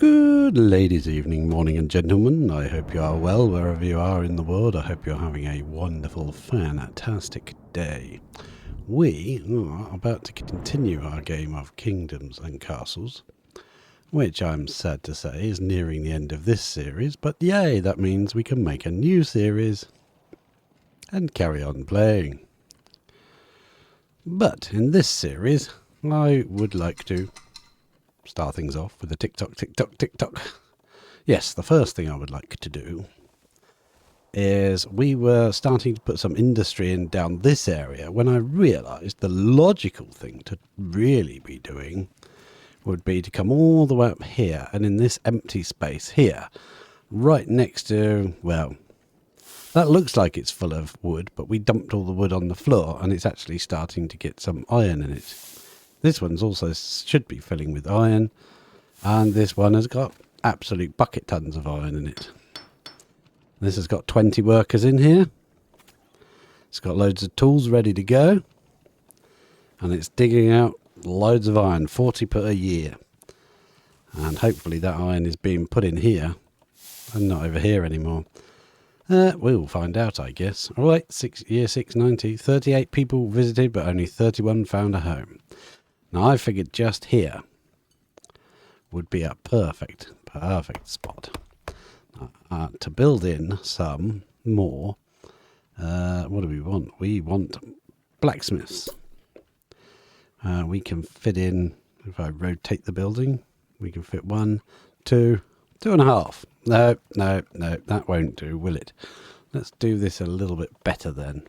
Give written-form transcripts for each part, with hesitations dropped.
Good ladies, evening, morning and gentlemen. I hope you are well wherever you are in the world. I hope you're having a wonderful, fantastic day. We are about to continue our game of Kingdoms and Castles, which I'm sad to say is nearing the end of this series, but yay, that means we can make a new series and carry on playing. But in this series, I would like to start things off with a tick-tock, tick-tock, tick-tock. Yes, the first thing I would like to do is we were starting to put some industry in down this area when I realised the logical thing to really be doing would be to come all the way up here and in this empty space here, right next to, well, that looks like it's full of wood, but we dumped all the wood on the floor and it's actually starting to get some iron in it. This one's also should be filling with iron, and this one has got absolute bucket tons of iron in it. This has got 20 workers in here. It's got loads of tools ready to go, and it's digging out loads of iron, 40 per year. And hopefully that iron is being put in here and not over here anymore. We'll find out, I guess. All right, year 690, 38 people visited, but only 31 found a home. Now, I figured just here would be a perfect spot to build in some more. What do we want? We want blacksmiths. We can fit in, if I rotate the building, we can fit 1, 2, 2.5. No, that won't do, will it? Let's do this a little bit better then.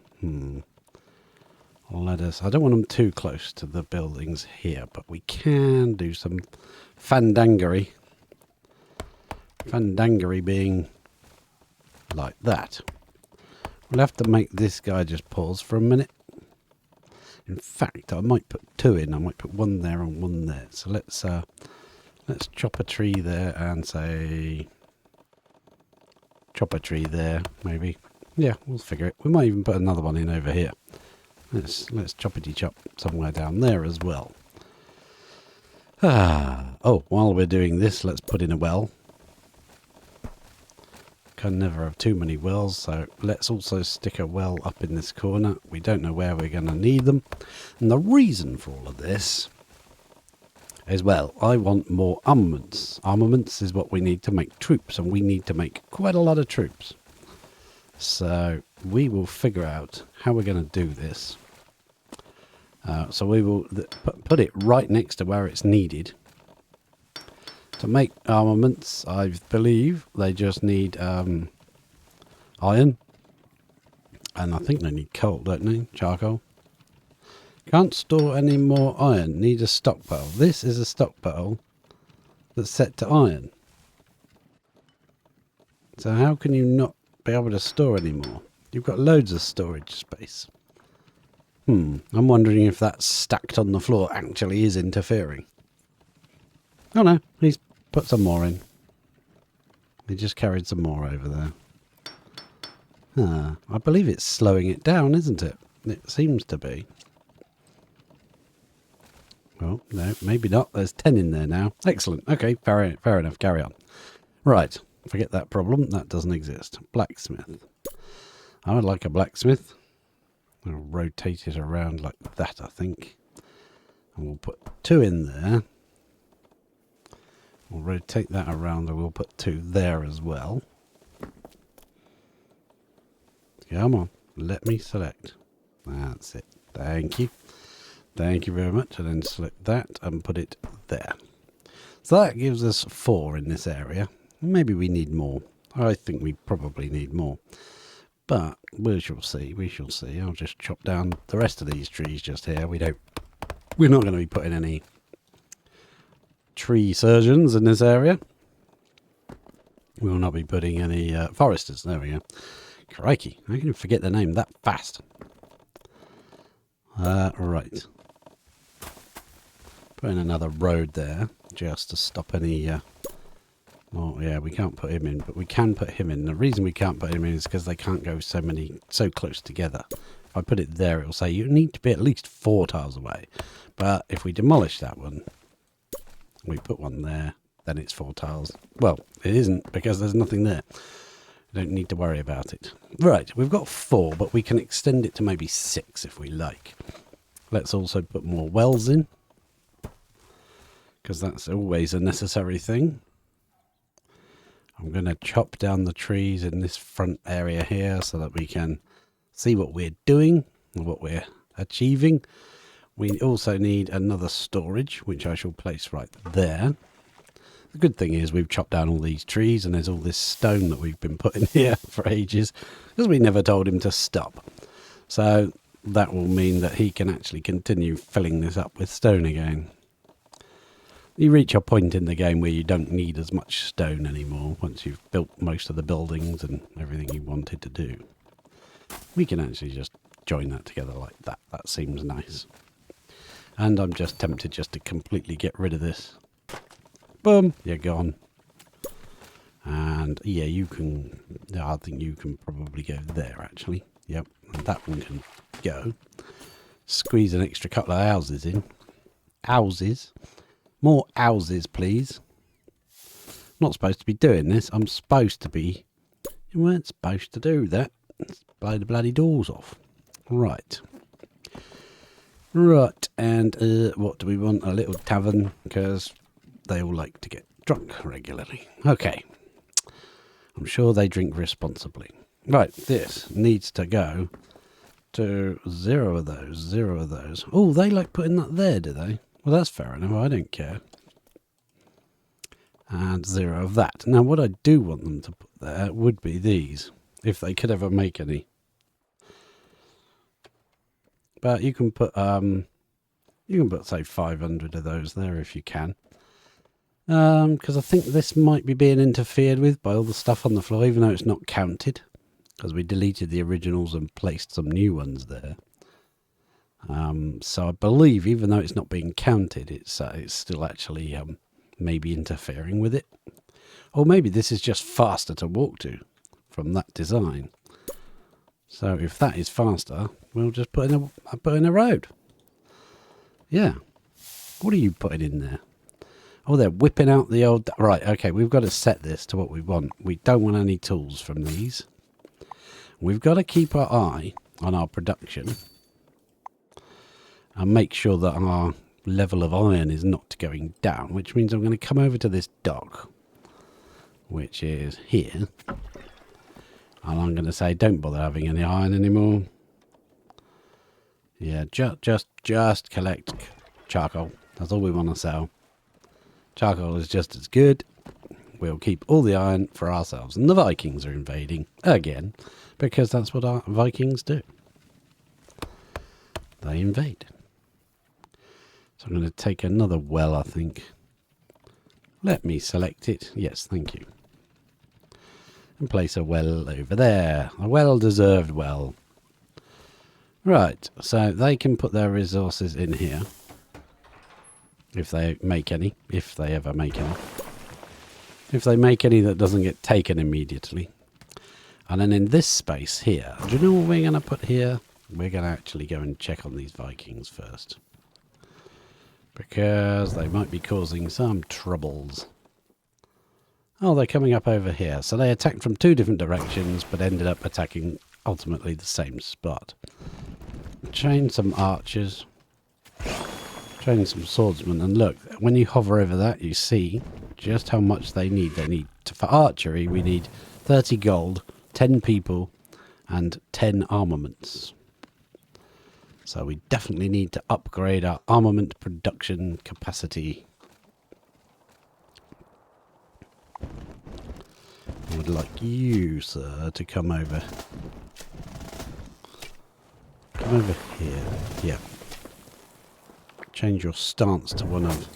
I don't want them too close to the buildings here, but we can do some fandangery. Fandangery being like that. We'll have to make this guy just pause for a minute. In fact, I might put 2 in. I might put 1 there and 1 there. So let's chop a tree there and say chop a tree there, maybe. Yeah, we'll figure it. We might even put another one in over here. Let's choppity chop somewhere down there as well. Oh, while we're doing this, let's put in a well. Can never have too many wells, so let's also stick a well up in this corner. We don't know where we're going to need them. And the reason for all of this is, well, I want more armaments. Armaments is what we need to make troops, and we need to make quite a lot of troops. So we will figure out how we're going to do this. So we will put it right next to where it's needed. To make armaments, I believe they just need iron. And I think they need coal, don't they? Charcoal. Can't store any more iron. Need a stockpile. This is a stockpile that's set to iron. So how can you not be able to store any more? You've got loads of storage space. I'm wondering if that stacked on the floor actually is interfering. Oh no, he's put some more in. He just carried some more over there. I believe it's slowing it down, isn't it? It seems to be. Well, no, maybe not. There's 10 in there now. Excellent. Okay, fair enough. Carry on. Right, forget that problem. That doesn't exist. Blacksmith. I would like a blacksmith. I'll rotate it around like that, I think. And we'll put 2 in there. We'll rotate that around and we'll put 2 there as well. Come on, let me select. That's it. Thank you. Thank you very much. And then select that and put it there. So that gives us 4 in this area. Maybe we need more. I think we probably need more. But we shall see. We shall see. I'll just chop down the rest of these trees just here. We're not going to be putting any tree surgeons in this area. We will not be putting any foresters. There we go. Crikey, I can forget the name that fast. Right. Put in another road there just to stop any... Oh yeah, we can't put him in, but we can put him in. The reason we can't put him in is because they can't go so close together. If I put it there, it'll say you need to be at least 4 tiles away. But if we demolish that one, we put one there, then it's 4 tiles. Well, it isn't, because there's nothing there. You don't need to worry about it. Right, we've got 4, but we can extend it to maybe 6 if we like. Let's also put more wells in, because that's always a necessary thing. I'm going to chop down the trees in this front area here so that we can see what we're doing and what we're achieving. We also need another storage, which I shall place right there. The good thing is we've chopped down all these trees and there's all this stone that we've been putting here for ages because we never told him to stop. So that will mean that he can actually continue filling this up with stone again. You reach a point in the game where you don't need as much stone anymore once you've built most of the buildings and everything you wanted to do. We can actually just join that together like that. That seems nice. And I'm just tempted just to completely get rid of this. Boom, you're gone. And yeah, you can, I think you can probably go there actually. Yep, and that one can go. Squeeze an extra couple of houses in. Houses. More houses, please. Not supposed to be doing this. I'm supposed to be. You weren't supposed to do that. Let's blow the bloody doors off. Right. Right, and what do we want? A little tavern, because they all like to get drunk regularly. Okay. I'm sure they drink responsibly. Right, this needs to go to 0 of those, 0 of those. Oh, they like putting that there, do they? Well, that's fair enough. I don't care. And 0 of that. Now, what I do want them to put there would be these, if they could ever make any. But you can put, say 500 of those there if you can. Because I think this might be being interfered with by all the stuff on the floor, even though it's not counted. Because we deleted the originals and placed some new ones there. So I believe, even though it's not being counted, it's still actually maybe interfering with it. Or maybe this is just faster to walk to from that design. So if that is faster, we'll just put in a road. Yeah. What are you putting in there? Oh, they're whipping out the old... Right, okay, we've got to set this to what we want. We don't want any tools from these. We've got to keep our eye on our production and make sure that our level of iron is not going down, which means I'm going to come over to this dock, which is here, and I'm going to say don't bother having any iron anymore. Yeah, just collect charcoal. That's all we want to sell. Charcoal is just as good. We'll keep all the iron for ourselves. And the Vikings are invading again, because that's what our Vikings do. They invade. So I'm going to take another well, I think. Let me select it. Yes, thank you. And place a well over there. A well-deserved well. Right, so they can put their resources in here. If they make any. If they ever make any. If they make any that doesn't get taken immediately. And then in this space here, do you know what we're going to put here? We're going to actually go and check on these Vikings first. Because they might be causing some troubles. Oh, they're coming up over here. So they attacked from 2 different directions, but ended up attacking ultimately the same spot. Chain some archers. Train some swordsmen. And look, when you hover over that, you see just how much they need. For archery, we need 30 gold, 10 people, and 10 armaments. So we definitely need to upgrade our armament production capacity. I would like you, sir, to come over. Come over here. Yeah. Change your stance to one of...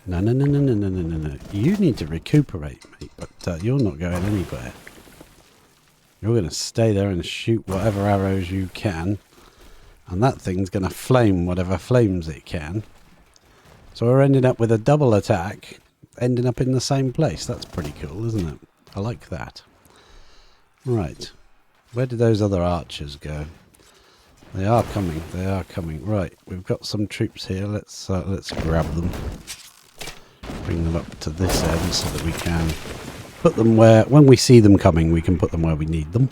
No. You need to recuperate, mate, but you're not going anywhere. You're going to stay there and shoot whatever arrows you can. And that thing's going to flame whatever flames it can. So we're ending up with a double attack, ending up in the same place. That's pretty cool, isn't it? I like that. Right. Where did those other archers go? They are coming. They are coming. Right. We've got some troops here. Let's grab them. Bring them up to this end so that we can put them where, when we see them coming, we can put them where we need them.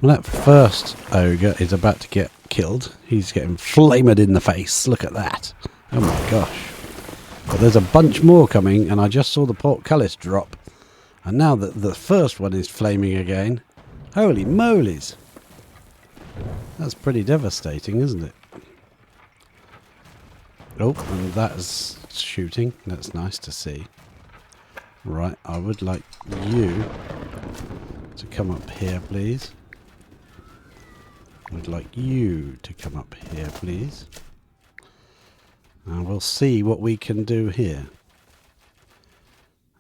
Well, that first ogre is about to get killed. He's getting flamed in the face. Look at that. Oh my gosh. But there's a bunch more coming, and I just saw the portcullis drop. And now that the first one is flaming again. Holy molies. That's pretty devastating, isn't it? Oh, and that's shooting. That's nice to see. Right, I would like you to come up here, please. I would like you to come up here, please. And we'll see what we can do here.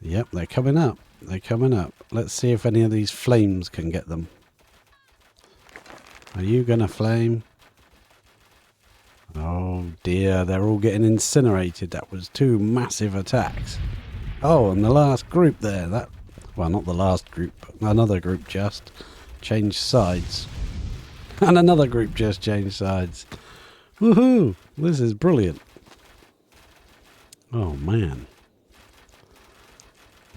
Yep, they're coming up. They're coming up. Let's see if any of these flames can get them. Are you going to flame? Oh dear, they're all getting incinerated. That was 2 massive attacks. Oh, and the last group there. Well, not the last group, but another group just changed sides. And another group just changed sides. Woohoo! This is brilliant. Oh man.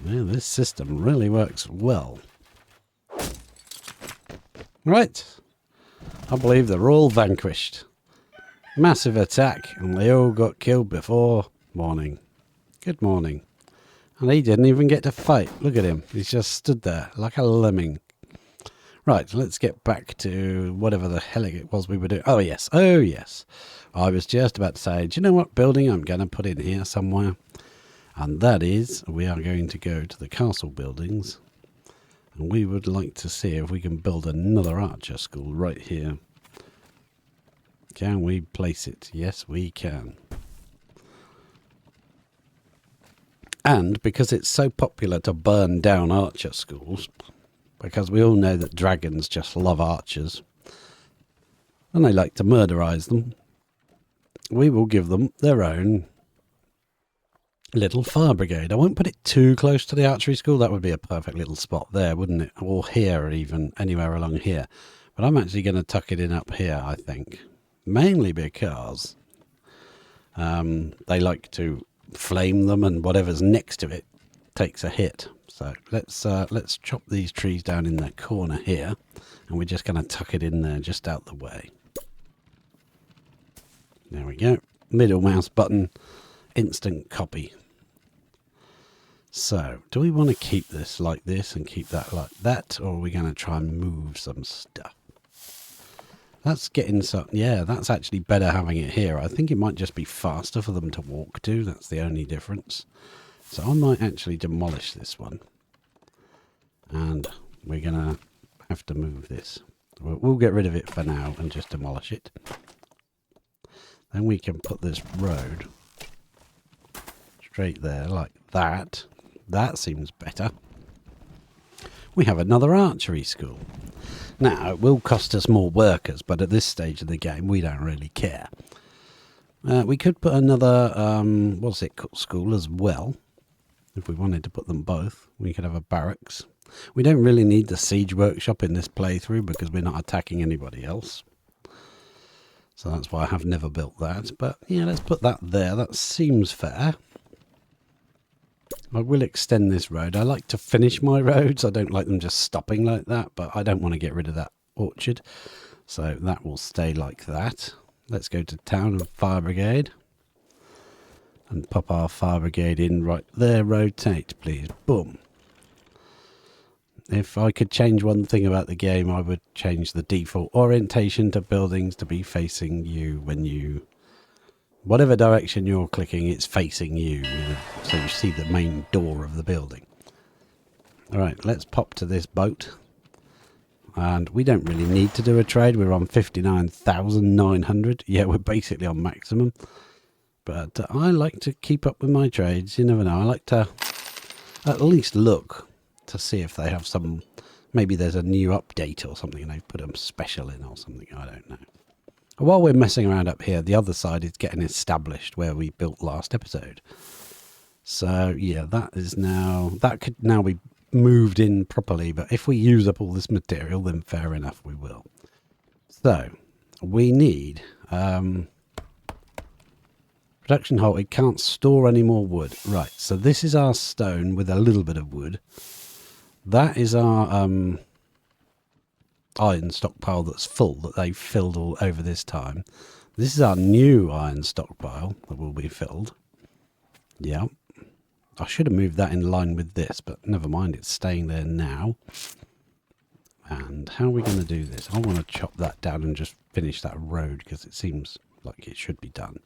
Man, this system really works well. Right. I believe they're all vanquished. Massive attack, and they all got killed before morning. Good morning. And he didn't even get to fight. Look at him. He's just stood there like a lemming. Right, let's get back to whatever the hell it was we were doing. Oh, yes. Oh, yes. I was just about to say, do you know what building I'm going to put in here somewhere? And that is, we are going to go to the castle buildings. And we would like to see if we can build another archer school right here. Can we place it? Yes, we can. And because it's so popular to burn down archer schools, because we all know that dragons just love archers, and they like to murderize them, we will give them their own little fire brigade. I won't put it too close to the archery school. That would be a perfect little spot there, wouldn't it? Or here, even anywhere along here. But I'm actually going to tuck it in up here, I think. Mainly because they like to flame them, and whatever's next to it takes a hit. So let's chop these trees down in that corner here, and we're just going to tuck it in there just out the way. There we go. Middle mouse button, instant copy. So, do we want to keep this like this and keep that like that, or are we going to try and move some stuff? That's getting some, yeah, that's actually better having it here. I think it might just be faster for them to walk to. That's the only difference. So I might actually demolish this one. And we're going to have to move this. We'll get rid of it for now and just demolish it. Then we can put this road straight there like that. That seems better. We have another archery school. Now, it will cost us more workers, but at this stage of the game, we don't really care. We could put another, what's it called, school as well. If we wanted to put them both, we could have a barracks. We don't really need the siege workshop in this playthrough because we're not attacking anybody else. So that's why I have never built that. But yeah, let's put that there. That seems fair. I will extend this road. I like to finish my roads. I don't like them just stopping like that, but I don't want to get rid of that orchard. So that will stay like that. Let's go to town and fire brigade. And pop our fire brigade in right there. Rotate, please. Boom. If I could change one thing about the game, I would change the default orientation to buildings to be facing you when you... Whatever direction you're clicking, it's facing you. So you see the main door of the building. Alright, let's pop to this boat. And we don't really need to do a trade. We're on 59,900. Yeah, we're basically on maximum. But I like to keep up with my trades. You never know. I like to at least look to see if they have some... Maybe there's a new update or something and they've put them special in or something. I don't know. While we're messing around up here, the other side is getting established where we built last episode. So, yeah, that could now be moved in properly. But if we use up all this material, then fair enough, we will. So, we need Production halt. It can't store any more wood. Right, so this is our stone with a little bit of wood. That is our iron stockpile that's full, that they've filled all over this time. This is our new iron stockpile that will be filled. Yeah. I should have moved that in line with this, but never mind, it's staying there now. And how are we going to do this? I want to chop that down and just finish that road because it seems like it should be done.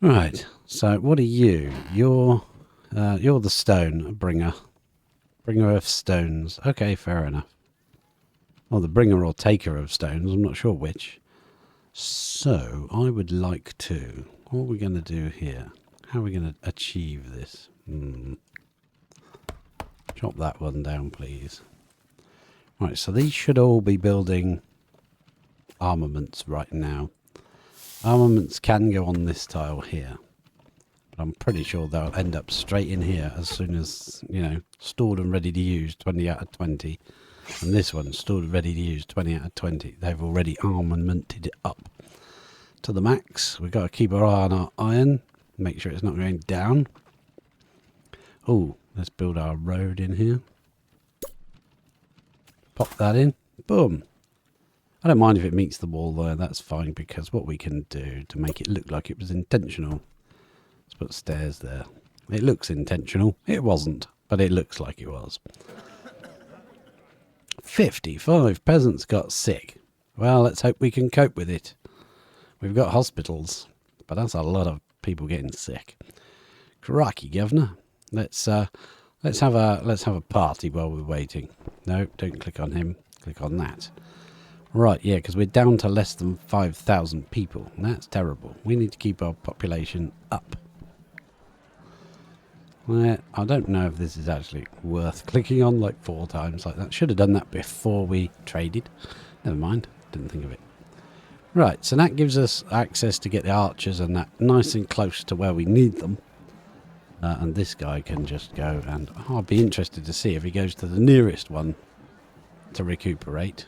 Right, so what are you? You're the stone bringer. Bringer of stones. Okay, fair enough. Or the bringer or taker of stones, I'm not sure which. So, I would like to... What are we going to do here? How are we going to achieve this? Chop that one down, please. Right, so these should all be building armaments right now. Armaments can go on this tile here. But I'm pretty sure they'll end up straight in here as soon as, you know, stored and ready to use, 20 out of 20. And this one, stored and ready to use, 20 out of 20. They've already armamented it up to the max. We've got to keep our eye on our iron. Make sure it's not going down. Oh, let's build our road in here. Pop that in. Boom. I don't mind if it meets the wall though, that's fine, because what we can do to make it look like it was intentional, let's put stairs there. It looks intentional. It wasn't, but it looks like it was. 55 peasants got sick. Well, let's hope we can cope with it. We've got hospitals, but that's a lot of people getting sick. Crikey, governor. Let's have a party while we're waiting. No, don't click on him. Click on that. Right, yeah, because we're down to less than 5,000 people. That's terrible. We need to keep our population up. Well, I don't know if this is actually worth clicking on like 4 times like that. Should have done that before we traded. Never mind. Didn't think of it. Right, so that gives us access to get the archers and that nice and close to where we need them. And this guy can just go and... Oh, I'd be interested to see if he goes to the nearest one to recuperate.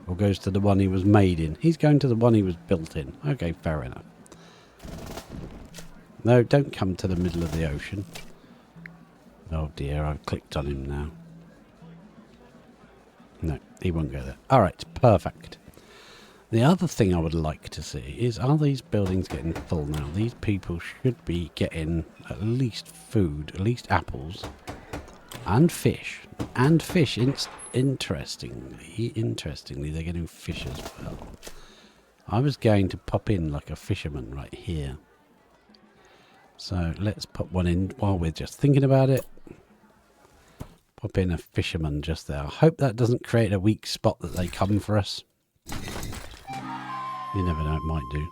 Or goes to the one he was made in. He's going to the one he was built in. Okay, fair enough. No, don't come to the middle of the ocean. Oh dear, I've clicked on him now. No, he won't go there. Alright, perfect. The other thing I would like to see is, are these buildings getting full now? These people should be getting at least food, at least apples, and fish. And fish, interestingly, they're getting fish as well. I was going to pop in like a fisherman right here. So let's put one in while we're just thinking about it. Pop in a fisherman just there. I hope that doesn't create a weak spot that they come for us. You never know, it might do.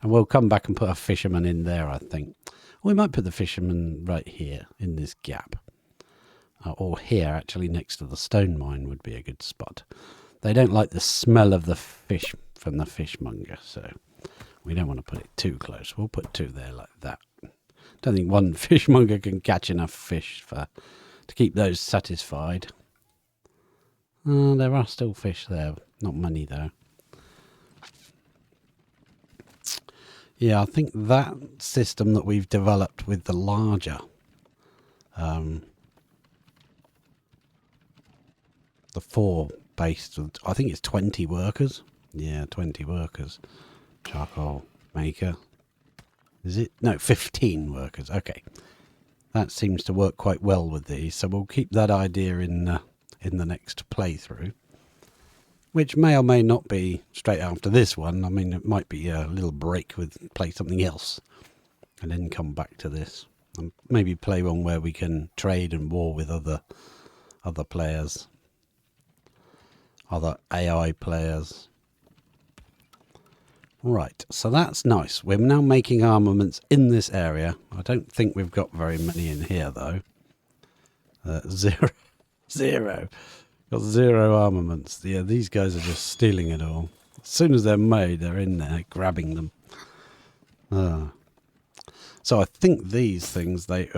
And we'll come back and put a fisherman in there, I think. We might put the fisherman right here in this gap. Or here, actually, next to the stone mine would be a good spot. They don't like the smell of the fish from the fishmonger, so we don't want to put it too close. We'll put 2 there like that. Don't think one fishmonger can catch enough fish to keep those satisfied. There are still fish there. Not many, though. Yeah, I think that system that we've developed with the larger... the 4 based, I think it's 20 workers. Yeah, 20 workers. Charcoal maker. Is it? No, 15 workers. Okay. That seems to work quite well with these, so we'll keep that idea in the next playthrough. Which may or may not be straight after this one. I mean, it might be a little break with play something else. And then come back to this. And maybe play one where we can trade and war with other players. Other AI players. Right, so that's nice. We're now making armaments in this area. I don't think we've got very many in here, though. Zero. Got 0 armaments. Yeah, these guys are just stealing it all. As soon as they're made, they're in there grabbing them. So I think these things, they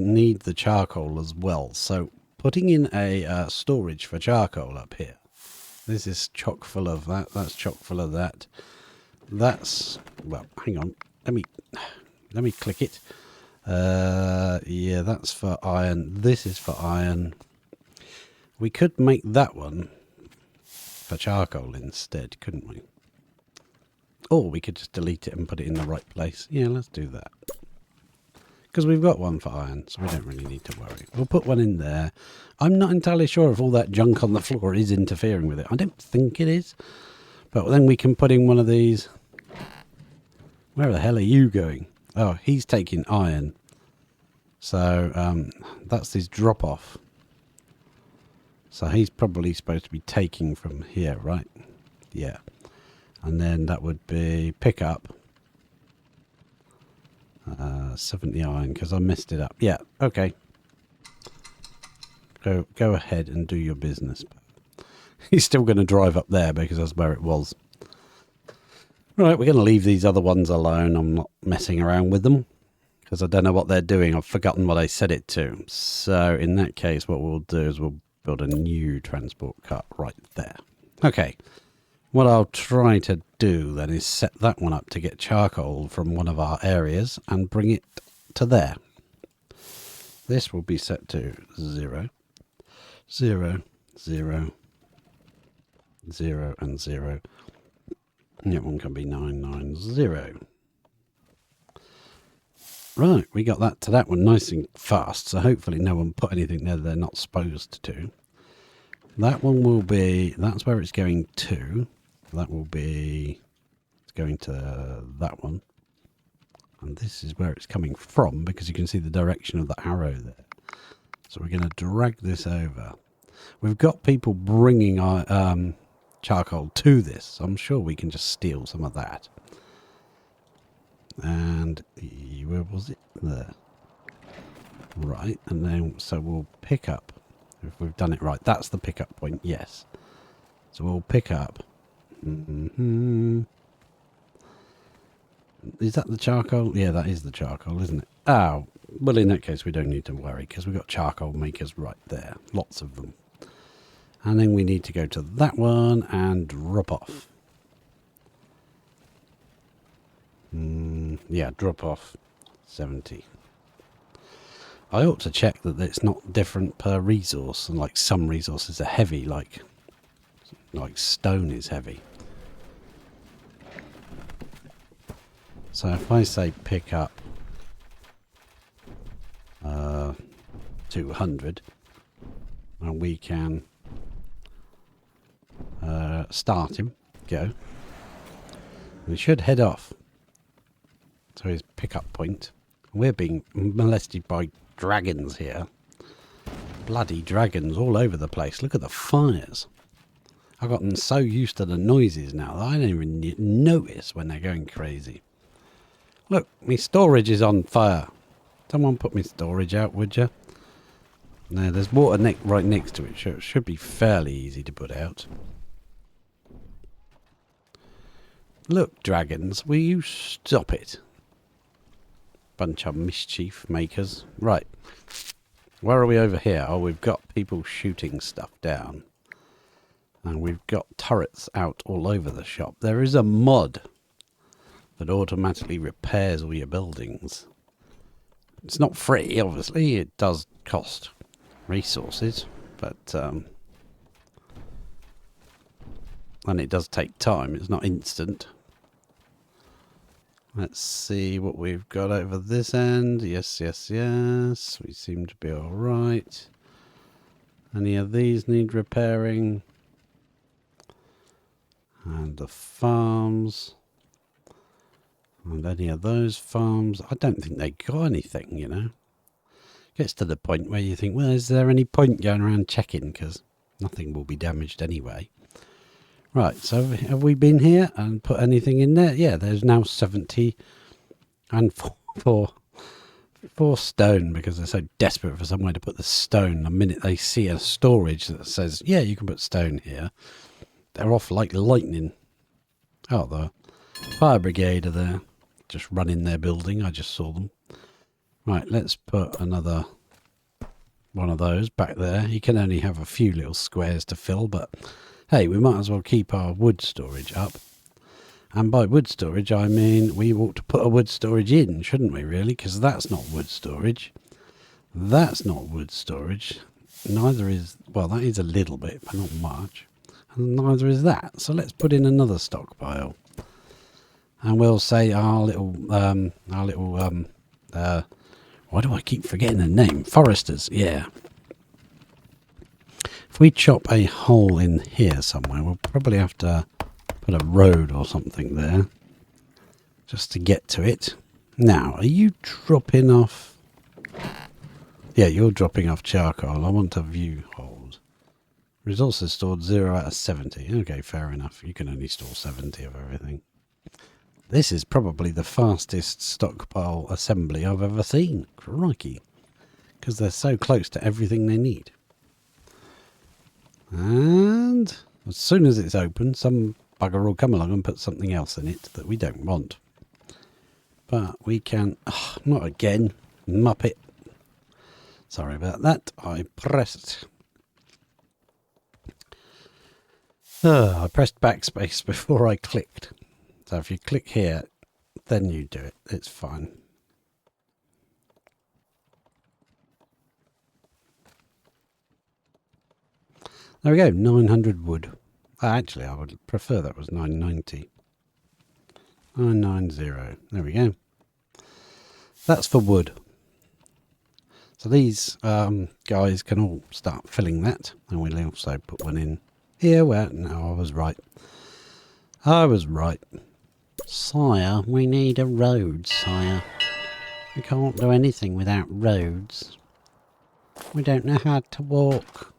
need the charcoal as well. So putting in a storage for charcoal up here. This is chock full of that. That's chock full of that. that's, well, hang on. Let me click it. Yeah, that's for iron. This is for iron. We could make that one for charcoal instead, couldn't we? Or we could just delete it and put it in the right place. Yeah, let's do that. Because we've got one for iron, so we don't really need to worry. We'll put one in there. I'm not entirely sure if all that junk on the floor is interfering with it. I don't think it is. But then we can put in one of these. Where the hell are you going? Oh, he's taking iron. So that's his drop off. So he's probably supposed to be taking from here, right? Yeah. And then that would be pick up 70 iron because I messed it up. Yeah, okay. Go ahead and do your business. He's still going to drive up there because that's where it was. Right, we're going to leave these other ones alone. I'm not messing around with them because I don't know what they're doing. I've forgotten what I set it to. So in that case, what we'll do is we'll build a new transport cart right there. Okay. What I'll try to do then is set that one up to get charcoal from one of our areas and bring it to there. This will be set to 0, 0, 0, 0 and 0. And that one can be 990. Right, we got that to that one nice and fast, so hopefully no one put anything there they're not supposed to. That one will be, that's where it's going to. That will be, it's going to that one. And this is where it's coming from because you can see the direction of the arrow there. So we're going to drag this over. We've got people bringing our charcoal to this. So I'm sure we can just steal some of that. And where was it? There. Right, and then so we'll pick up. If we've done it right, that's the pickup point. Yes. So we'll pick up. Is that the charcoal? Yeah, that is the charcoal, isn't it? Oh, well, in that case, we don't need to worry because we've got charcoal makers right there. Lots of them. And then we need to go to that one and drop off. Yeah, drop off 70. I ought to check that it's not different per resource. And like some resources are heavy, like stone is heavy. So if I say pick up 200 and we can start him, go. We should head off to his pickup point. We're being molested by dragons here. Bloody dragons all over the place. Look at the fires. I've gotten so used to the noises now that I don't even notice when they're going crazy. Look, my storage is on fire. Someone put my storage out, would you? No, there's water right next to it, so it should be fairly easy to put out. Look, dragons, will you stop it? Bunch of mischief makers. Right. Where are we over here? Oh, we've got people shooting stuff down. And we've got turrets out all over the shop. There is a mod that automatically repairs all your buildings. It's not free, obviously. It does cost resources, but and it does take time. It's not instant. Let's see what we've got over this end. Yes, yes, yes. We seem to be all right. Any of these need repairing? And the farms. And any of those farms. I don't think they got anything, you know. Gets to the point where you think, well, is there any point going around checking? Because nothing will be damaged anyway. Right, so have we been here and put anything in there? Yeah, there's now 70 and four stone because they're so desperate for somewhere to put the stone. The minute they see a storage that says, yeah, you can put stone here, they're off like lightning. Oh, the fire brigade are there, just running their building. I just saw them. Right, let's put another one of those back there. You can only have a few little squares to fill, but hey, we might as well keep our wood storage up. And by wood storage, I mean we ought to put a wood storage in, shouldn't we, really? Because that's not wood storage. That's not wood storage. Neither is, well, that is a little bit, but not much. And neither is that. So let's put in another stockpile. And we'll say our little, why do I keep forgetting the name? Foresters, yeah. If we chop a hole in here somewhere, we'll probably have to put a road or something there just to get to it. Now, are you dropping off? Yeah, you're dropping off charcoal. I want a view hold. Resources stored 0 out of 70. Okay, fair enough. You can only store 70 of everything. This is probably the fastest stockpile assembly I've ever seen. Crikey. Because they're so close to everything they need. And as soon as it's open, some bugger will come along and put something else in it that we don't want. But we can... Oh, not again. Muppet. Sorry about that. I pressed... I pressed backspace before I clicked. So if you click here, then you do it. It's fine. There we go, 900 wood. Actually, I would prefer that was 990. 990. There we go. That's for wood. So these guys can all start filling that. And we'll also put one in here where... No, I was right. I was right. Sire, we need a road, sire. We can't do anything without roads. We don't know how to walk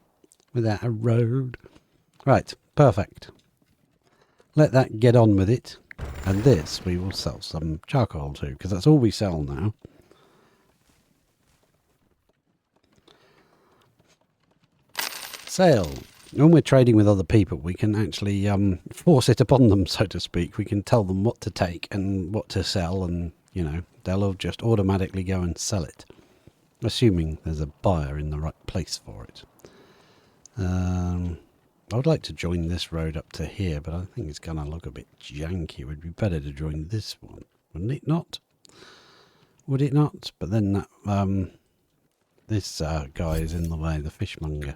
without a road. Right, perfect. Let that get on with it. And this we will sell some charcoal to, because that's all we sell now. Sale. When we're trading with other people, we can actually force it upon them, so to speak. We can tell them what to take and what to sell, and, you know, they'll just automatically go and sell it. Assuming there's a buyer in the right place for it. I would like to join this road up to here, but I think it's going to look a bit janky. It would be better to join this one, wouldn't it not? Would it not? But then that this guy is in the way, the fishmonger.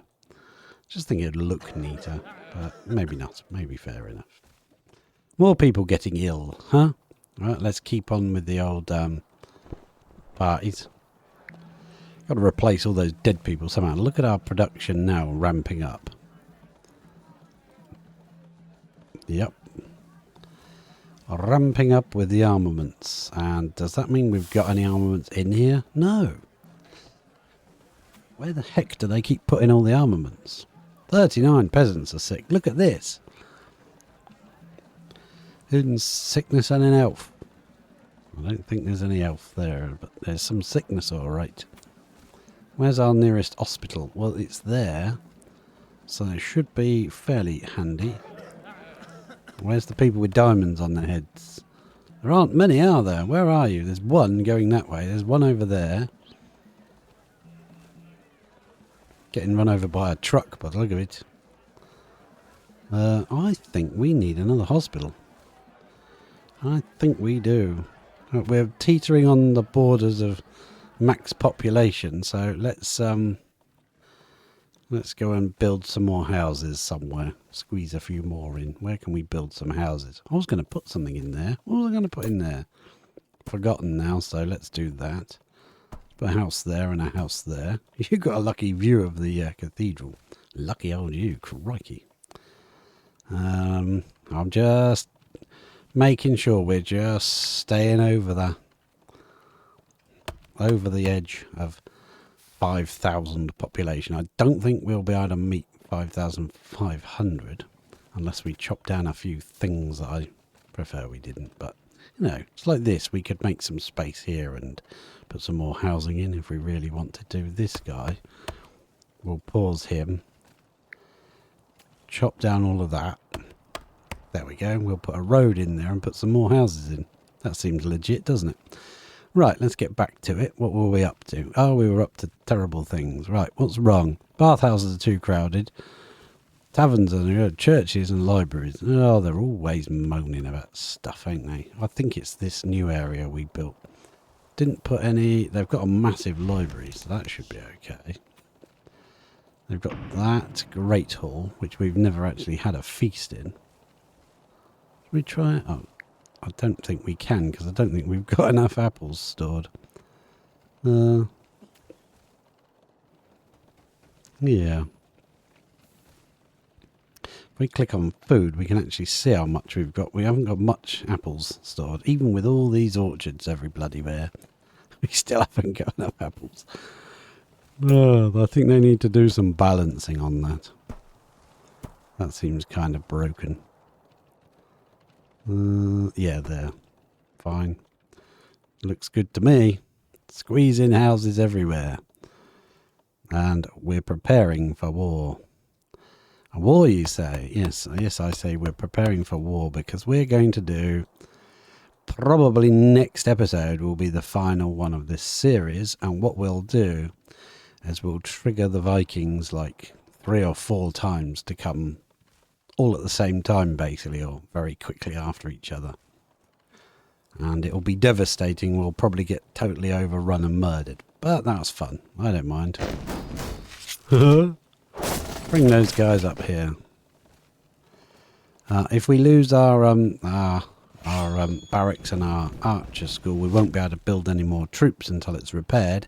Just think it'd look neater, but maybe not. Maybe fair enough. More people getting ill, huh? Right, let's keep on with the old parties. Got to replace all those dead people somehow. Look at our production now ramping up. Yep. Ramping up with the armaments. And does that mean we've got any armaments in here? No. Where the heck do they keep putting all the armaments? 39 peasants are sick. Look at this. Hidden sickness and an elf. I don't think there's any elf there, but there's some sickness, all right. Where's our nearest hospital? Well, it's there, so it should be fairly handy. Where's the people with diamonds on their heads? There aren't many, are there? Where are you? There's one going that way. There's one over there. Getting run over by a truck, by the look of it. I think we need another hospital. I think we do. We're teetering on the borders of max population, so let's go and build some more houses somewhere. Squeeze a few more in. Where can we build some houses? I was going to put something in there. What was I going to put in there? Forgotten now, so let's do that. Put a house there and a house there. You've got a lucky view of the cathedral. Lucky old you, crikey. I'm just making sure we're just staying over the edge of 5,000 population. I don't think we'll be able to meet 5,500 unless we chop down a few things that I prefer we didn't. But, you know, it's like this. We could make some space here and put some more housing in if we really want to do this guy. We'll pause him. Chop down all of that. There we go. We'll put a road in there and put some more houses in. That seems legit, doesn't it? Right, let's get back to it. What were we up to? Oh, we were up to terrible things. Right, what's wrong? Bathhouses are too crowded. Taverns and churches and libraries. Oh, they're always moaning about stuff, ain't they? I think it's this new area we built. Didn't put any... They've got a massive library, so that should be okay. They've got that Great Hall, which we've never actually had a feast in. Should we try it? Oh, I don't think we can, because I don't think we've got enough apples stored. Yeah. If we click on food, we can actually see how much we've got. We haven't got much apples stored. Even with all these orchards every bloody where, we still haven't got enough apples. I think they need to do some balancing on that. That seems kind of broken. Yeah, there. Fine. Looks good to me. Squeezing houses everywhere. And we're preparing for war. A war, you say? Yes, I say we're preparing for war because we're going to do... Probably next episode will be the final one of this series. And what we'll do is we'll trigger the Vikings like 3 or 4 times to come all at the same time, basically, or very quickly after each other. And it'll be devastating. We'll probably get totally overrun and murdered. But that's fun. I don't mind. Bring those guys up here. If we lose our barracks and our archer school, we won't be able to build any more troops until it's repaired.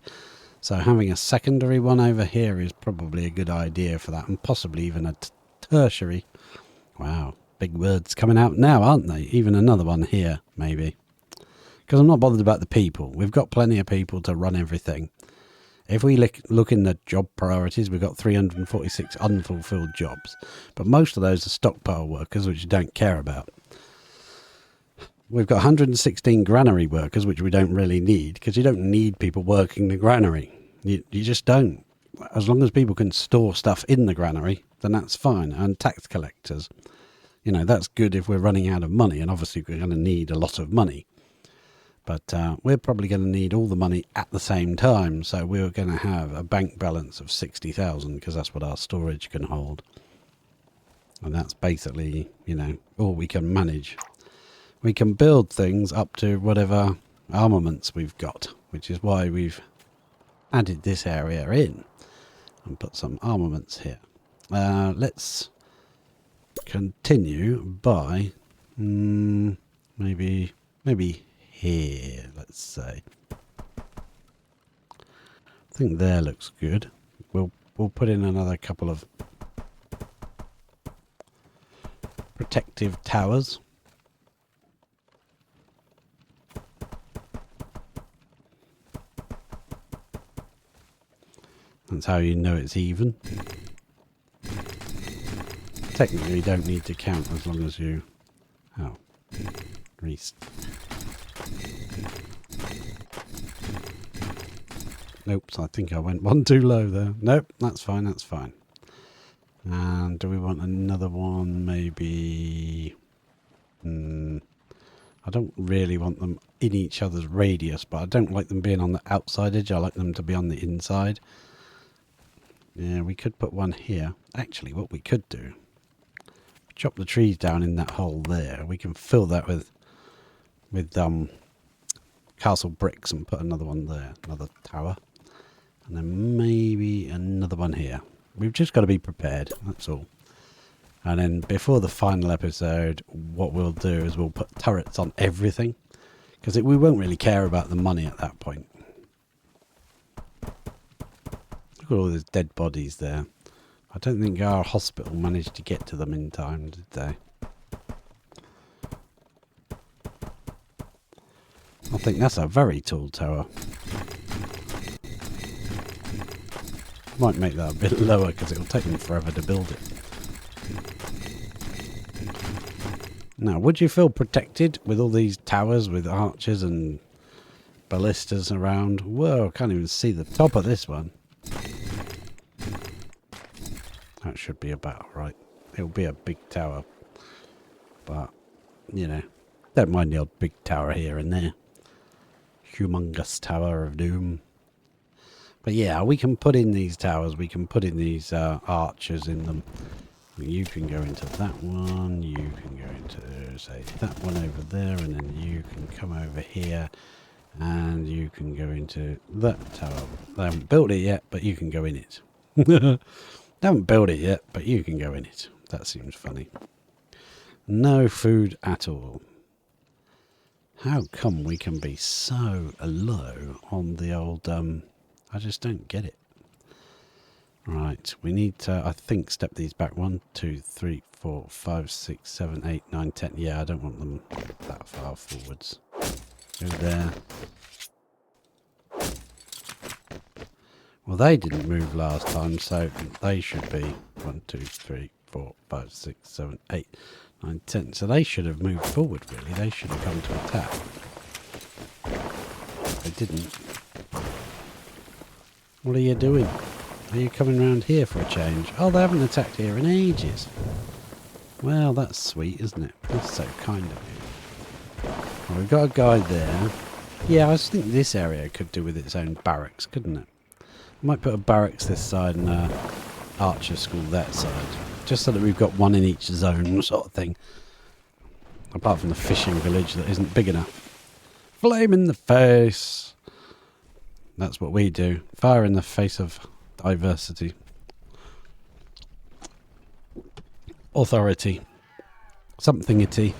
So having a secondary one over here is probably a good idea for that, and possibly even a tertiary. Wow, big words coming out now, aren't they? Even another one here, maybe. Because I'm not bothered about the people. We've got plenty of people to run everything. If we look in the job priorities, we've got 346 unfulfilled jobs. But most of those are stockpile workers, which you don't care about. We've got 116 granary workers, which we don't really need, because you don't need people working the granary. You just don't. As long as people can store stuff in the granary, then that's fine. And tax collectors, you know, that's good if we're running out of money. And obviously we're going to need a lot of money. But we're probably going to need all the money at the same time. So we're going to have a bank balance of 60,000 because that's what our storage can hold. And that's basically, you know, all we can manage. We can build things up to whatever armaments we've got, which is why we've added this area in and put some armaments here. Let's continue by maybe here, let's say. I think there looks good. We'll put in another couple of protective towers. That's how you know it's even. Technically you don't need to count as long as you... Oh. Nope, I think I went one too low there. Nope, that's fine, that's fine. And do we want another one? Maybe... I don't really want them in each other's radius, but I don't like them being on the outside edge. I like them to be on the inside. Yeah, we could put one here. Actually, what we could do, chop the trees down in that hole there. We can fill that with castle bricks and put another one there, another tower, and then maybe another one here. We've just got to be prepared. That's all. And then before the final episode, what we'll do is we'll put turrets on everything, because we won't really care about the money at that point. Look at all those dead bodies there. I don't think our hospital managed to get to them in time, did they? I think that's a very tall tower. Might make that a bit lower because it'll take them forever to build it. Now, would you feel protected with all these towers with archers and ballistas around? Whoa, I can't even see the top of this one. That should be about right. It'll be a big tower. But, you know, don't mind the odd big tower here and there. Humongous Tower of Doom. But yeah, we can put in these towers. We can put in these archers in them. You can go into that one. You can go into, say, that one over there. And then you can come over here. And you can go into that tower. They haven't built it yet, but you can go in it. They haven't built it yet, but you can go in it. That seems funny. No food at all. How come we can be so low on the old... I just don't get it. Right, we need to, I think, step these back. 1, 2, 3, 4, 5, 6, 7, 8, 9, 10. Yeah, I don't want them that far forwards. Go there. Well, they didn't move last time, so they should be 1, 2, 3, 4, 5, 6, 7, 8, 9, 10. So they should have moved forward, really. They should have come to attack. They didn't. What are you doing? Are you coming round here for a change? Oh, they haven't attacked here in ages. Well, that's sweet, isn't it? That's so kind of you. Well, we've got a guy there. Yeah, I just think this area could do with its own barracks, couldn't it? I might put a barracks this side and an archer school that side. Just so that we've got one in each zone sort of thing. Apart from the fishing village that isn't big enough. Flame in the face. That's what we do. Fire in the face of diversity. Authority. Something-ity.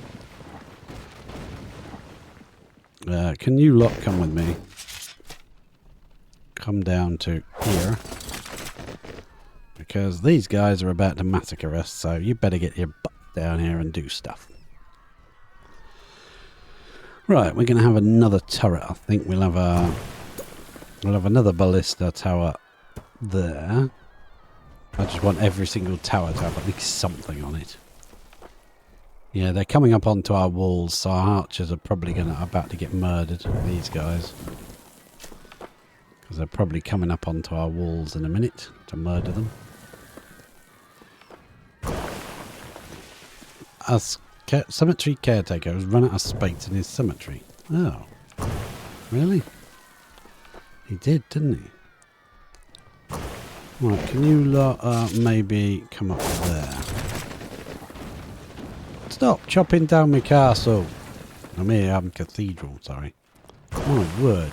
Can you lot come with me? Come down to here. Because these guys are about to massacre us, so you better get your butt down here and do stuff. Right, we're going to have another turret. I think we'll have another ballista tower there. I just want every single tower to have at least something on it. Yeah, they're coming up onto our walls, so our archers are probably about to get murdered, these guys. Because they're probably coming up onto our walls in a minute to murder them. Us cemetery caretaker has run out of space in his cemetery. Oh, really? He did, didn't he? Right, can you lot maybe come up there? Stop chopping down my castle. I mean, cathedral, sorry. My word.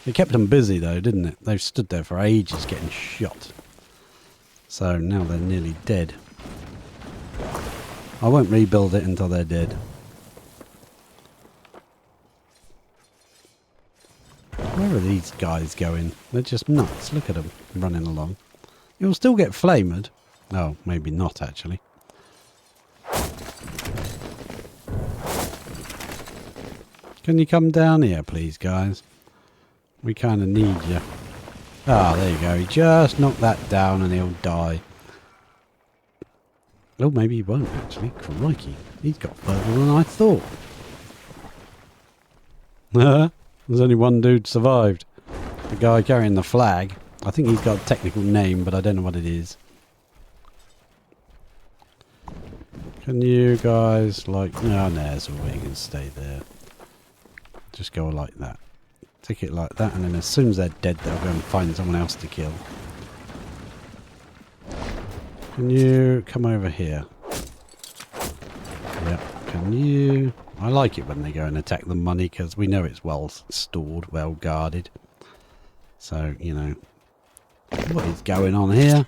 It kept them busy though, didn't it? They've stood there for ages getting shot. So now they're nearly dead. I won't rebuild it until they're dead. Where are these guys going? They're just nuts. Look at them running along. You'll still get flamed. Oh, maybe not actually. Can you come down here, please, guys? We kind of need you. Ah, there you go. He just knocked that down and he'll die. Oh, maybe he won't, actually. Crikey. He's got further than I thought. There's only one dude survived. The guy carrying the flag. I think he's got a technical name, but I don't know what it is. Can you guys, like... No, there's a way you can stay there. Just go like that. Tick it like that, and then as soon as they're dead, they'll go and find someone else to kill. Can you come over here? Yep. Can you... I like it when they go and attack the money, because we know it's well stored, well guarded. So, you know... What is going on here?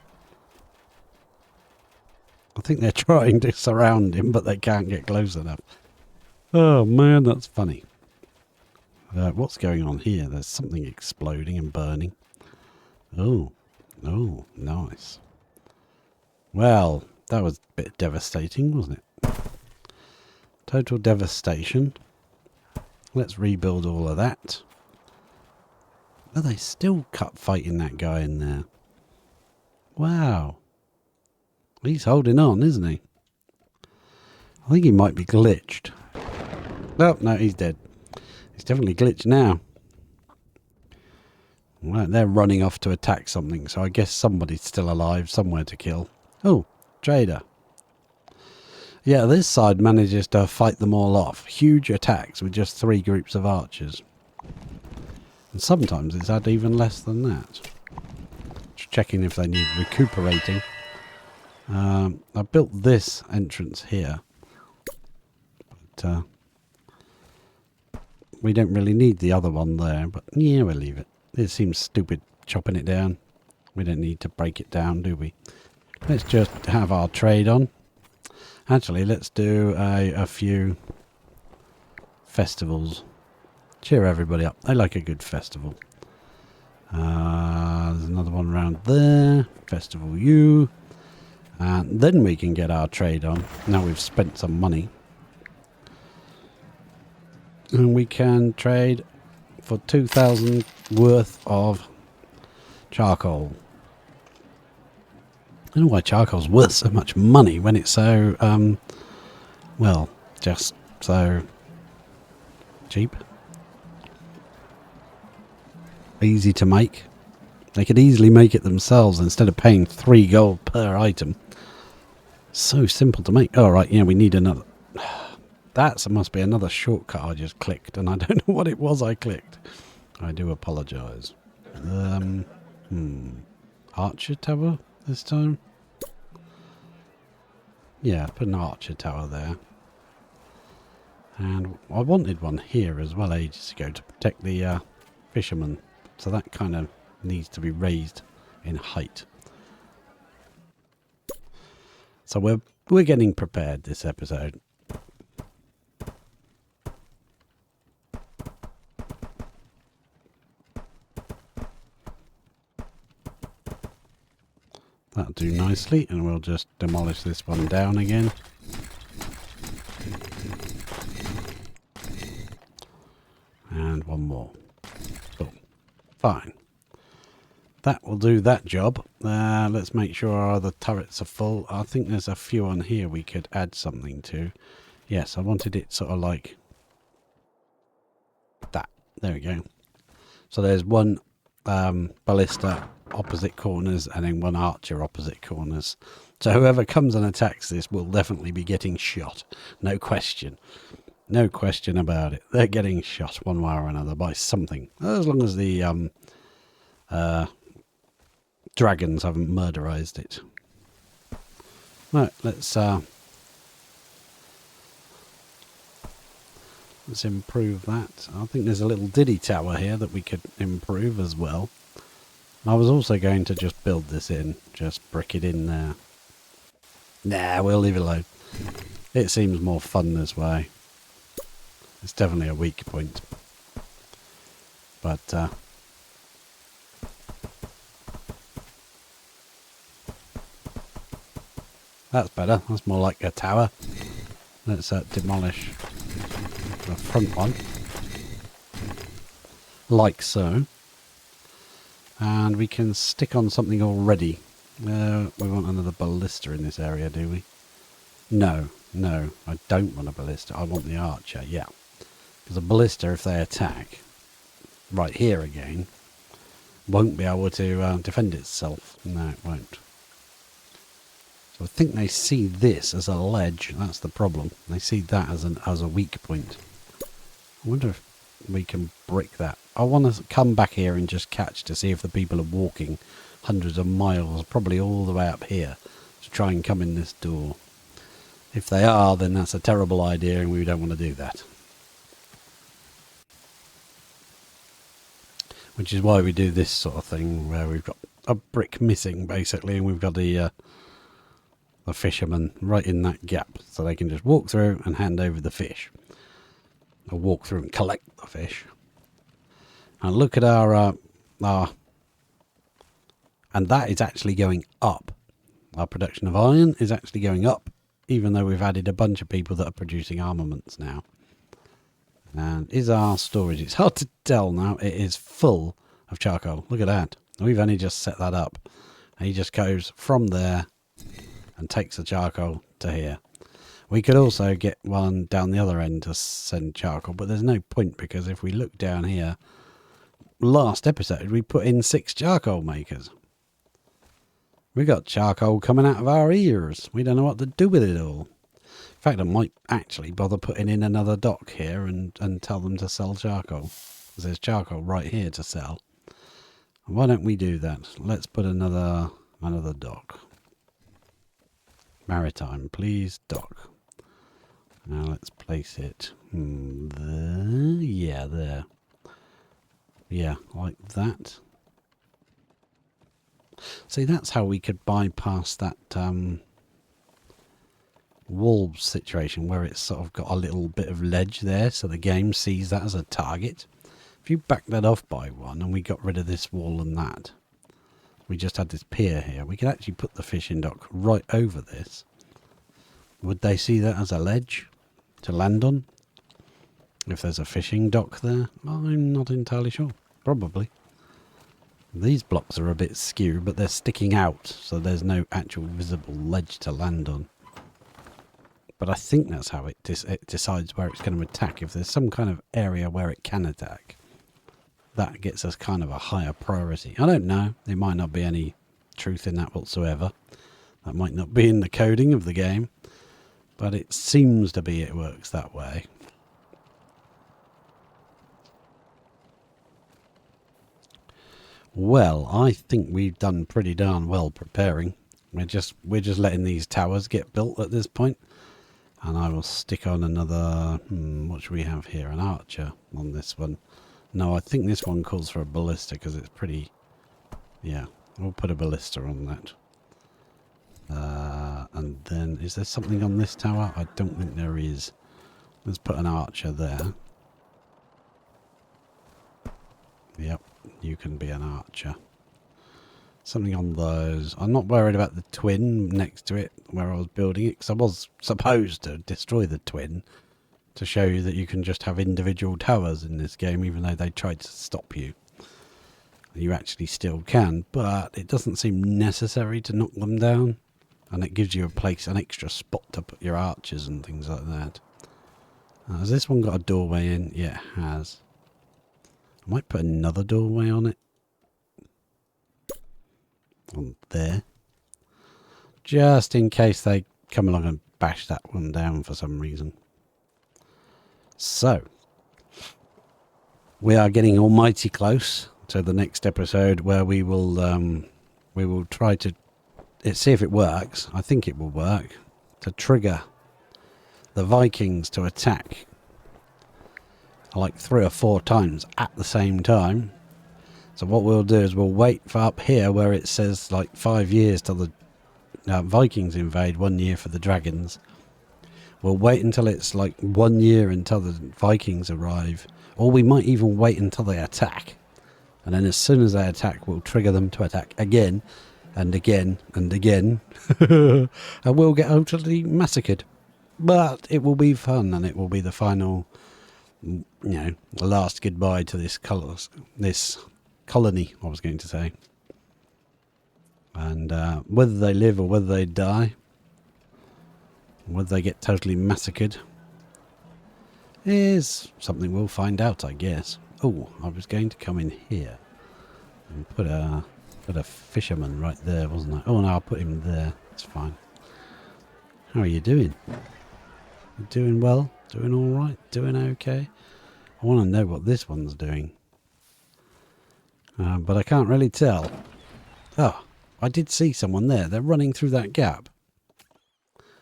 I think they're trying to surround him, but they can't get close enough. Oh man, that's funny. What's going on here? There's something exploding and burning. Oh. Oh, nice. Well, that was a bit devastating, wasn't it? Total devastation. Let's rebuild all of that. Are they still fighting that guy in there? Wow. He's holding on, isn't he? I think he might be glitched. Oh, no, he's dead. He's definitely glitched now. Right, they're running off to attack something, so I guess somebody's still alive, somewhere to kill. Oh, trader. Yeah, this side manages to fight them all off. Huge attacks with just 3 groups of archers. And sometimes it's had even less than that. Just checking if they need recuperating. I built this entrance here, but we don't really need the other one there, but yeah, we'll leave it. It seems stupid chopping it down. We don't need to break it down, do we? Let's just have our trade on. Actually, let's do a few festivals. Cheer everybody up. I like a good festival. There's another one around there. Festival U. And then we can get our trade on. Now we've spent some money. And we can trade for 2,000 worth of charcoal. I don't know why charcoal's worth so much money when it's so, well, just so cheap. Easy to make. They could easily make it themselves instead of paying 3 gold per item. So simple to make. Oh, right, yeah, we need another. That must be another shortcut I just clicked, and I don't know what it was I clicked. I do apologise. Archer tower this time? Yeah, put an archer tower there. And I wanted one here as well ages ago to protect the fishermen. So that kind of needs to be raised in height. So we're getting prepared this episode. That'll do nicely, and we'll just demolish this one down again. And one more. Cool. Fine. That will do that job. Let's make sure our other turrets are full. I think there's a few on here we could add something to. Yes, I wanted it sort of like that. There we go. So there's one ballista opposite corners and then one archer opposite corners. So whoever comes and attacks this will definitely be getting shot. No question. No question about it. They're getting shot one way or another by something. As long as the dragons haven't murderized it. Right, let's improve that. I think there's a little diddy tower here that we could improve as well. I was also going to just build this in, just brick it in there. Nah, we'll leave it alone. It seems more fun this way. It's definitely a weak point. But that's better. That's more like a tower. Let's demolish the front one. Like so. And we can stick on something already. We want another ballista in this area, do we? No, no, I don't want a ballista. I want the archer, yeah. Because a ballista, if they attack, right here again, won't be able to defend itself. No, it won't. So I think they see this as a ledge. That's the problem. They see that as a weak point. I wonder if we can brick that. I want to come back here and just catch to see if the people are walking hundreds of miles, probably all the way up here, to try and come in this door. If they are, then that's a terrible idea and we don't want to do that. Which is why we do this sort of thing, where we've got a brick missing, basically, and we've got the fishermen right in that gap, so they can just walk through and hand over the fish. Or walk through and collect the fish. And look at our and that is actually going up. Our production of iron is actually going up, even though we've added a bunch of people that are producing armaments now. And is our storage? It's hard to tell now. It is full of charcoal. Look at that. We've only just set that up. And he just goes from there and takes the charcoal to here. We could also get one down the other end to send charcoal, but there's no point because if we look down here, last episode we put in 6 charcoal makers. We got charcoal coming out of our ears. We don't know what to do with it all. In fact, I might actually bother putting in another dock here and tell them to sell charcoal. Because there's charcoal right here to sell. Why don't we do that? Let's put another dock. Maritime, please dock. Now let's place it there. Yeah, there. Yeah, like that. See, that's how we could bypass that wall situation where it's sort of got a little bit of ledge there, so the game sees that as a target. If you back that off by one and we got rid of this wall and that, we just had this pier here, we could actually put the fishing dock right over this. Would they see that as a ledge to land on? If there's a fishing dock there? I'm not entirely sure. Probably. These blocks are a bit skew, but they're sticking out, so there's no actual visible ledge to land on. But I think that's how it decides where it's going to attack. If there's some kind of area where it can attack, that gets us kind of a higher priority. I don't know. There might not be any truth in that whatsoever. That might not be in the coding of the game. But it seems to be it works that way. Well, I think we've done pretty darn well preparing. We're just letting these towers get built at this point. And I will stick on another, what should we have here? An archer on this one. No, I think this one calls for a ballista because it's pretty, yeah, we'll put a ballista on that. And then, is there something on this tower? I don't think there is. Let's put an archer there. Yep, you can be an archer. Something on those. I'm not worried about the twin next to it where I was building it, because I was supposed to destroy the twin to show you that you can just have individual towers in this game, even though they tried to stop you. You actually still can, but it doesn't seem necessary to knock them down. And it gives you a place, an extra spot to put your archers and things like that. Has this one got a doorway in? Yeah, it has. I might put another doorway on it. On there. Just in case they come along and bash that one down for some reason. So, we are getting almighty close to the next episode where we will try to see if it works. I think it will work to trigger the Vikings to attack like 3 or 4 times at the same time. So what we'll do is we'll wait for up here where it says like 5 years till the Vikings invade, 1 year for the dragons. We'll wait until it's like 1 year until the Vikings arrive, or we might even wait until they attack, and then as soon as they attack we'll trigger them to attack again and again and again. And we'll get utterly massacred, but it will be fun, and it will be the final, you know, the last goodbye to this colony, I was going to say. And whether they live or whether they die, whether they get totally massacred, is something we'll find out, I guess. Oh, I was going to come in here and put a fisherman right there, wasn't I? Oh no, I'll put him there. It's fine. How are you doing? You doing well? Doing all right? Doing okay? I want to know what this one's doing, but I can't really tell. Oh, I did see someone there. They're running through that gap.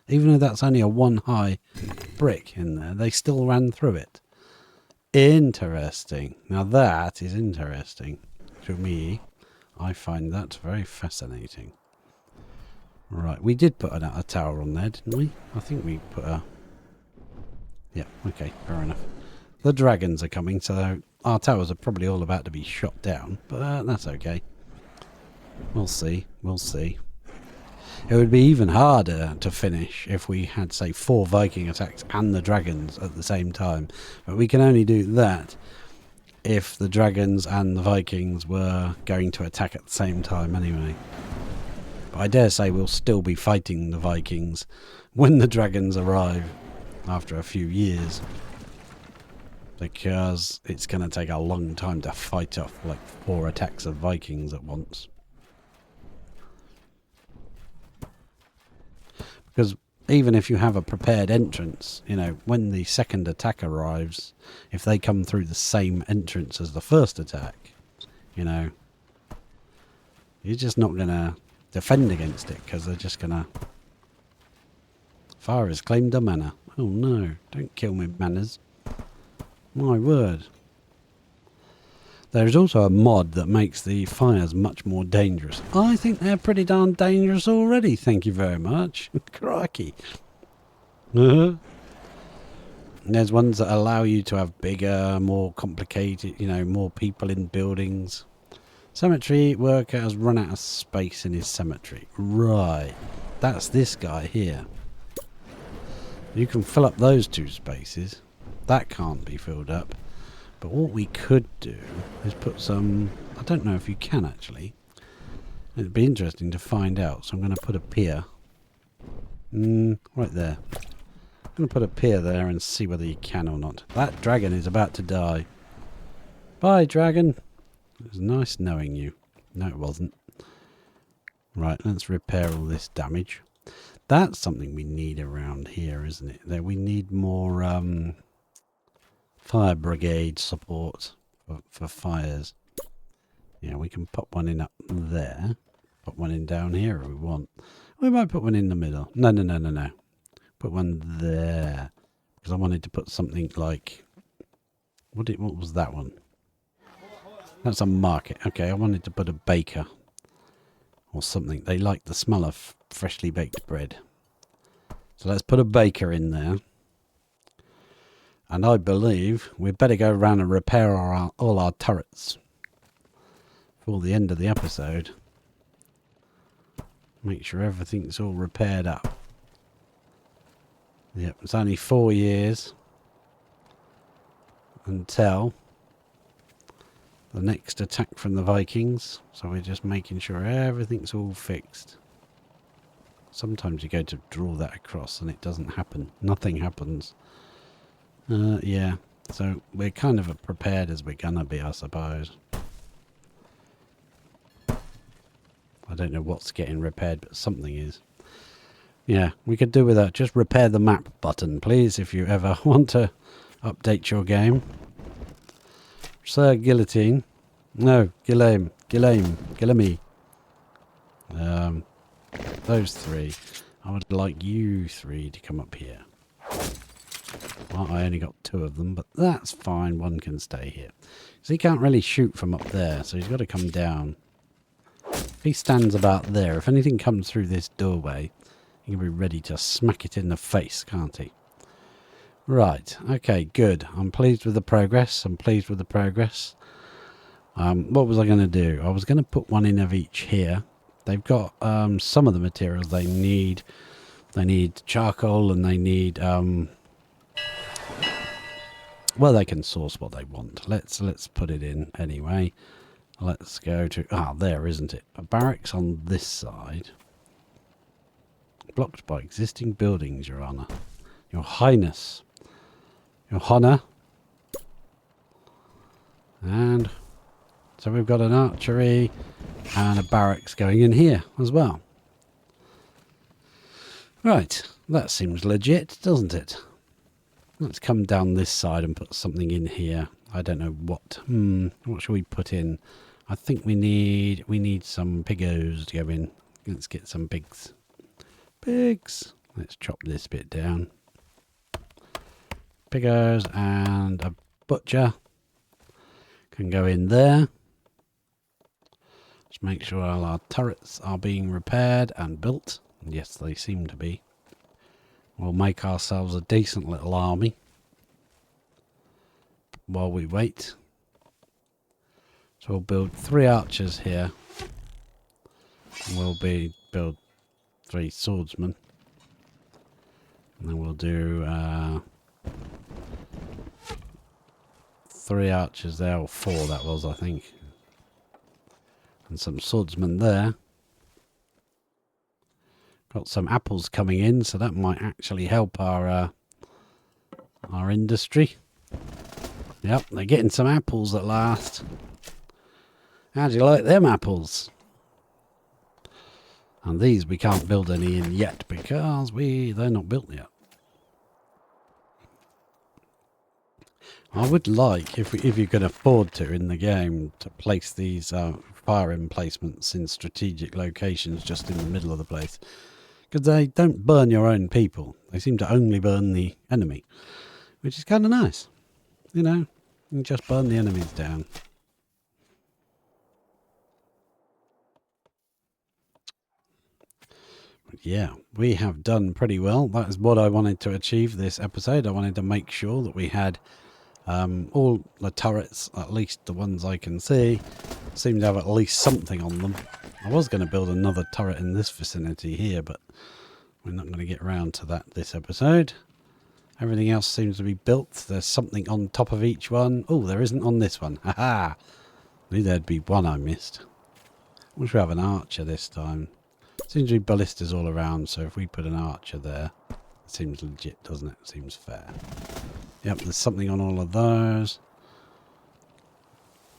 Even though that's only a 1 high brick in there, they still ran through it. Interesting. Now that is interesting to me. I find that very fascinating. Right, we did put a tower on there, didn't we? I think we put a... Yeah, okay, fair enough. The dragons are coming, so our towers are probably all about to be shot down, but that's okay. We'll see, we'll see. It would be even harder to finish if we had, say, 4 Viking attacks and the dragons at the same time. But we can only do that if the dragons and the Vikings were going to attack at the same time anyway. But I dare say we'll still be fighting the Vikings when the dragons arrive after a few years, because it's going to take a long time to fight off like 4 attacks of Vikings at once. Because even if you have a prepared entrance, you know, when the second attack arrives, if they come through the same entrance as the first attack, you know, you're just not going to defend against it, because they're just going to Fire has claimed a manor. Oh no, don't kill me, manners. My word. There is also a mod that makes the fires much more dangerous. I think they're pretty darn dangerous already, thank you very much. Crikey. There's ones that allow you to have bigger, more complicated, you know, more people in buildings. Cemetery worker has run out of space in his cemetery. Right. That's this guy here. You can fill up those 2 spaces. That can't be filled up. But what we could do is put some... I don't know if you can actually. It'd be interesting to find out. So I'm going to put a pier. Right there. I'm going to put a pier there and see whether you can or not. That dragon is about to die. Bye, dragon. It was nice knowing you. No, it wasn't. Right, let's repair all this damage. That's something we need around here, isn't it? That we need more fire brigade support for fires. Yeah, we can put one in up there. Put one in down here if we want. We might put one in the middle. No. Put one there. Because I wanted to put something like... What was that one? That's a market. Okay, I wanted to put a baker. Or something. They like the smell of freshly baked bread. So let's put a baker in there. And I believe we'd better go around and repair all our turrets. For the end of the episode. Make sure everything's all repaired up. Yep, it's only 4 years. Until... the next attack from the Vikings. So we're just making sure everything's all fixed. Sometimes you go to draw that across and it doesn't happen. Nothing happens. Yeah. So we're kind of prepared as we're gonna be, I suppose. I don't know what's getting repaired, but something is. Yeah, we could do with that. Just repair the map button, please, if you ever want to update your game. Sir Guillotine. No, Guillaume. Those 3. I would like you 3 to come up here. Well, I only got 2 of them, but that's fine. One can stay here. So he can't really shoot from up there, so he's got to come down. If he stands about there, if anything comes through this doorway, he can be ready to smack it in the face, can't he? Right, okay, good. I'm pleased with the progress. What was I going to do? I was going to put one in of each here. They've got some of the materials they need. They need charcoal and they need... well, they can source what they want. Let's put it in anyway. Let's go to... there, isn't it? A barracks on this side. Blocked by existing buildings, Your Honour. Your Highness. Your Honour. And so we've got an archery and a barracks going in here as well. Right, that seems legit, doesn't it? Let's come down this side and put something in here. I don't know what. What should we put in? I think we need some pigos to go in. Let's get some pigs. Pigs. Let's chop this bit down. Pigos and a butcher can go in there. Just make sure all our turrets are being repaired and built. Yes, they seem to be. We'll make ourselves a decent little army while we wait. So we'll build 3 archers here. And we'll build 3 swordsmen. And then we'll do 3 archers there, or 4 that was, I think. And some swordsmen there. Got some apples coming in, so that might actually help our industry. Yep, they're getting some apples at last. How do you like them apples? And these we can't build any in yet because they're not built yet. I would like, if you can afford to in the game, to place these fire emplacements in strategic locations just in the middle of the place. Because they don't burn your own people. They seem to only burn the enemy, which is kind of nice. You know, you just burn the enemies down. Yeah, we have done pretty well. That is what I wanted to achieve this episode. I wanted to make sure that we had all the turrets, at least the ones I can see, seem to have at least something on them. I was going to build another turret in this vicinity here, but we're not going to get around to that this episode. Everything else seems to be built. There's something on top of each one. Oh, there isn't on this one. Haha! Knew there'd be one I missed. I wish we have an archer this time. Seems to be ballistas all around, so if we put an archer there, it seems legit, doesn't it? Seems fair. Yep, there's something on all of those.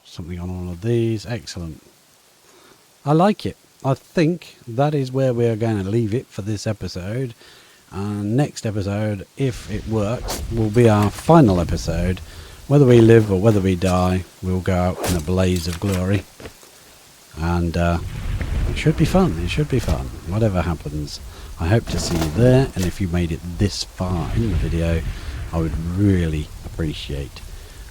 Something on all of these. Excellent. I like it. I think that is where we are going to leave it for this episode. And next episode, if it works, will be our final episode. Whether we live or whether we die, we'll go out in a blaze of glory. And it should be fun. It should be fun. Whatever happens, I hope to see you there. And if you made it this far in the video, I would really appreciate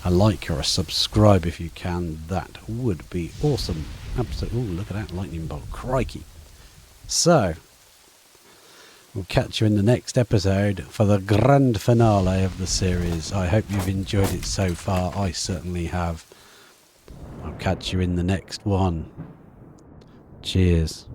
a like or a subscribe if you can. That would be awesome. Absolutely. Oh, look at that lightning bolt. Crikey. So, we'll catch you in the next episode for the grand finale of the series. I hope you've enjoyed it so far. I certainly have. I'll catch you in the next one. Cheers.